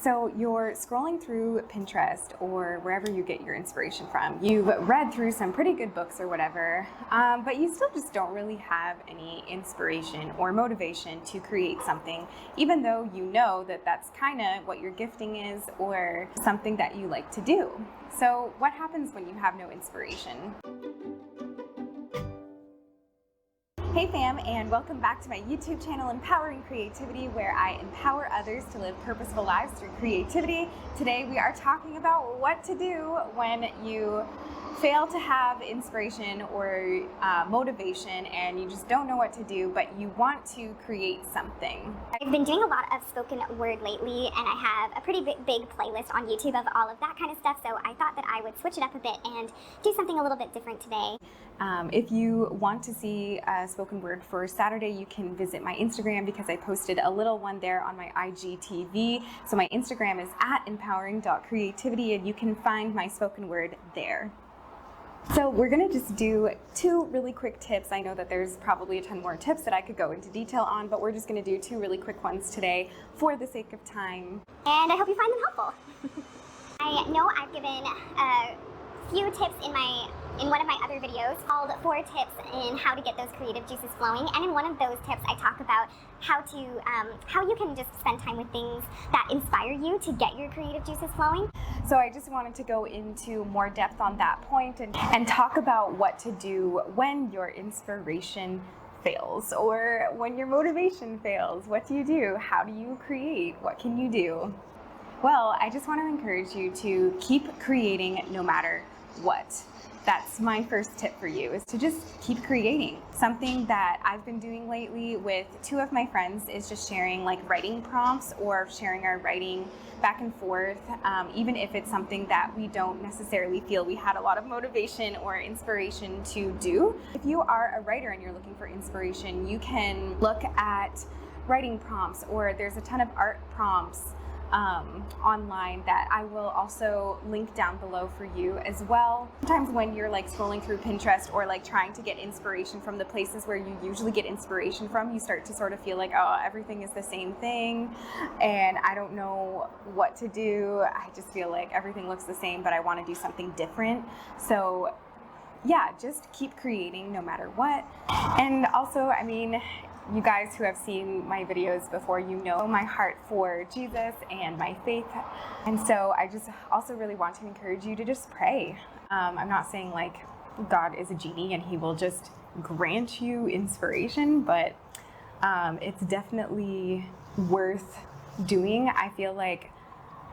So you're scrolling through Pinterest or wherever you get your inspiration from. You've read through some pretty good books or whatever, but you still just don't really have any inspiration or motivation to create something, even though you know that that's kind of what your gifting is or something that you like to do. So what happens when you have no inspiration? Hey fam, and welcome back to my YouTube channel, Empowering Creativity, where I empower others to live purposeful lives through creativity. Today we are talking about what to do when you fail to have inspiration or motivation and you just don't know what to do, but you want to create something. I've been doing a lot of spoken word lately, and I have a pretty big playlist on YouTube of all of that kind of stuff, so I thought that I would switch it up a bit and do something a little bit different today. If you want to see spoken word for Saturday, you can visit my Instagram because I posted a little one there on my IGTV. So my Instagram is @empowering.creativity, and you can find my spoken word there. So we're gonna just do two really quick tips. I know that there's probably a ton more tips that I could go into detail on, but we're just gonna do two really quick ones today for the sake of time. And I hope you find them helpful. I know I've given a few tips in one of my other videos called 4 tips in how to get those creative juices flowing, and in one of those tips I talk about how you can just spend time with things that inspire you to get your creative juices flowing. So I just wanted to go into more depth on that point and talk about what to do when your inspiration fails or when your motivation fails. What do you do? How do you create? What can you do? Well, I just want to encourage you to keep creating no matter what. That's my first tip for you, is to just keep creating. Something that I've been doing lately with 2 of my friends is just sharing like writing prompts or sharing our writing back and forth, even if it's something that we don't necessarily feel we had a lot of motivation or inspiration to do. If you are a writer and you're looking for inspiration, you can look at writing prompts, or there's a ton of art prompts online that I will also link down below for you as well. Sometimes when you're like scrolling through Pinterest or like trying to get inspiration from the places where you usually get inspiration from, you start to sort of feel like, oh, everything is the same thing and I don't know what to do. I just feel like everything looks the same, but I want to do something different. So yeah, just keep creating no matter what. And also, I mean, you guys who have seen my videos before, you know my heart for Jesus and my faith. And so I just also really want to encourage you to just pray. I'm not saying like God is a genie and he will just grant you inspiration, but it's definitely worth doing. I feel like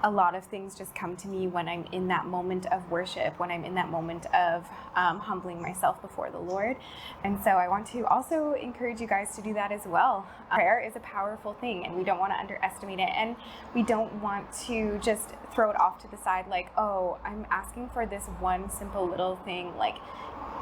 a lot of things just come to me when I'm in that moment of worship, when I'm in that moment of humbling myself before the Lord. And so I want to also encourage you guys to do that as well. Prayer is a powerful thing, and we don't want to underestimate it. And we don't want to just throw it off to the side like, oh, I'm asking for this one simple little thing. Like,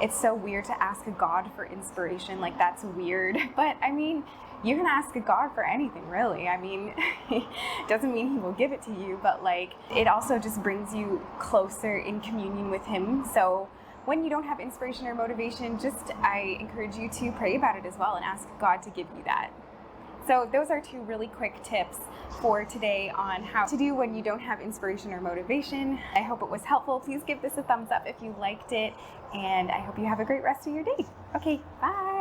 it's so weird to ask God for inspiration. Like, that's weird. But I mean, you can ask God for anything, really. I mean, it doesn't mean he will give it to you, but like, it also just brings you closer in communion with him. So when you don't have inspiration or motivation, I encourage you to pray about it as well and ask God to give you that. So those are 2 really quick tips for today on how to do when you don't have inspiration or motivation. I hope it was helpful. Please give this a thumbs up if you liked it, and I hope you have a great rest of your day. Okay, bye.